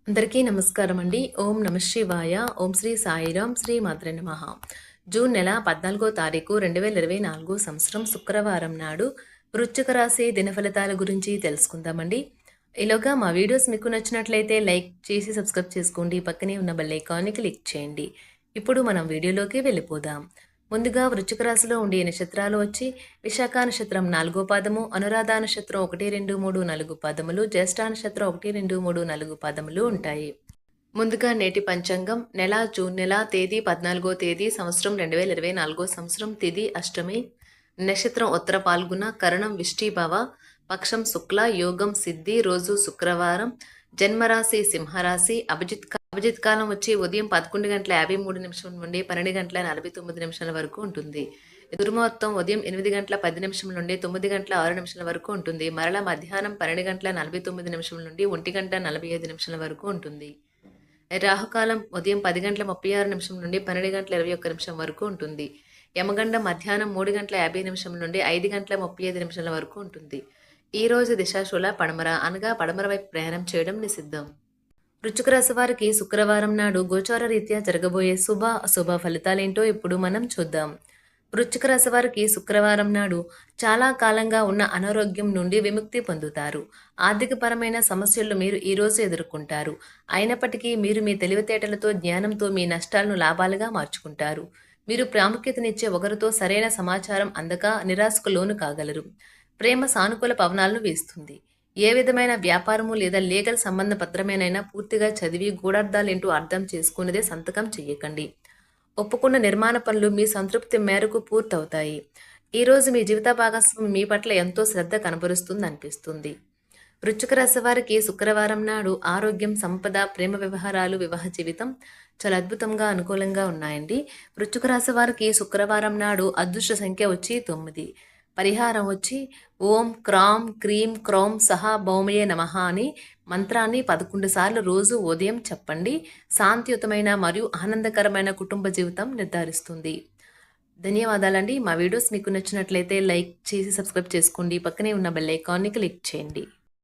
అందరికీ నమస్కారం అండి. ఓం నమ శివాయ. ఓం శ్రీ సాయిరాం. శ్రీ మాత్రే నమః. జూన్ నెల 14వ తారీఖు 2024 సంవత్సరం శుక్రవారం నాడు వృశ్చిక రాశి దినఫలితాల గురించి తెలుసుకుందామండి. ఈలోగా మా వీడియోస్ మీకు నచ్చినట్లయితే లైక్ చేసి సబ్స్క్రైబ్ చేసుకోండి. పక్కనే ఉన్న బెల్ ఐకాన్ని క్లిక్ చేయండి. ఇప్పుడు మనం వీడియోలోకి వెళ్ళిపోదాం. ముందుగా వృశ్చిక రాశిలో ఉండే నక్షత్రాలు వచ్చి విశాఖ నక్షత్రం 4వ పాదము, అనురాధ నక్షత్రం 1, 2, 3, 4 పాదములు, జ్యేష్ఠ నక్షత్రం 1, 2, 3, 4 పాదములు ఉంటాయి. ముందుగా నేటి పంచాంగం నెల జూన్ నెల తేదీ 14వ తేదీ సంవత్సరం 2024 సంవత్సరం తిథి అష్టమి, నక్షత్రం ఉత్తర పాల్గొన, కరణం విష్టిభవ, పక్షం శుక్ల, యోగం సిద్ధి, రోజు శుక్రవారం, జన్మరాశి సింహరాశి, అభిజిత్ కాలం వచ్చి ఉదయం 11:53 నుండి 12:49 వరకు ఉంటుంది. దుర్ముహూర్తం ఉదయం 8:10 నుండి 9:06 వరకు ఉంటుంది. మరల మధ్యాహ్నం 12:49 నుండి 1:45 వరకు ఉంటుంది. రాహుకాలం ఉదయం 10:36 నుండి 12:21 వరకు ఉంటుంది. యమగండ మధ్యాహ్నం 3:50 నుండి 5:35 వరకు ఉంటుంది. ఈ రోజు దిశాశూల పడమర అనగా పడమర వైపు ప్రయాణం చేయడం నిషిద్ధం. వృశ్చిక రాశి వారికి శుక్రవారం నాడు గోచార రీత్యా జరగబోయే శుభ అశుభ ఫలితాలేంటో ఇప్పుడు మనం చూద్దాం. వృశ్చిక రాశి వారికి శుక్రవారం నాడు చాలా కాలంగా ఉన్న అనారోగ్యం నుండి విముక్తి పొందుతారు. ఆర్థికపరమైన సమస్యలు మీరు ఈ రోజు ఎదుర్కొంటారు. అయినప్పటికీ మీరు మీ తెలివితేటలతో జ్ఞానంతో మీ నష్టాలను లాభాలుగా మార్చుకుంటారు. మీరు ప్రాముఖ్యతనిచ్చే ఒకరితో సరైన సమాచారం అందక నిరాశకు లోను కాగలరు. ప్రేమ సానుకూల పవనాలను వేస్తుంది. ఏ విధమైన వ్యాపారము లేదా లీగల్ సంబంధ పత్రమేనైనా పూర్తిగా చదివి గూఢార్థాలేంటో అర్థం చేసుకునేదే సంతకం చెయ్యకండి. ఒప్పుకున్న నిర్మాణ పనులు మీ సంతృప్తి మేరకు పూర్తవుతాయి. ఈరోజు మీ జీవిత భాగస్వామి మీ పట్ల ఎంతో శ్రద్ధ కనబరుస్తుంది అనిపిస్తుంది. వృశ్చిక రాశి వారికి శుక్రవారం నాడు ఆరోగ్యం, సంపద, ప్రేమ వ్యవహారాలు, వివాహ జీవితం చాలా అద్భుతంగా అనుకూలంగా ఉన్నాయండి. వృశ్చిక రాశి వారికి శుక్రవారం నాడు అదృష్ట సంఖ్య వచ్చి 9. పరిహారం వచ్చి ఓం క్రాం క్రీం క్రౌం సహా భౌమయే నమః అని మంత్రాన్ని 11 సార్లు రోజు ఉదయం చెప్పండి. శాంతియుతమైన మరియు ఆనందకరమైన కుటుంబ జీవితం నిర్ధారిస్తుంది. ధన్యవాదాలండి. మా వీడియోస్ మీకు నచ్చినట్లయితే లైక్ చేసి సబ్స్క్రైబ్ చేసుకోండి. పక్కనే ఉన్న బెల్ ఐకాన్ని క్లిక్ చేయండి.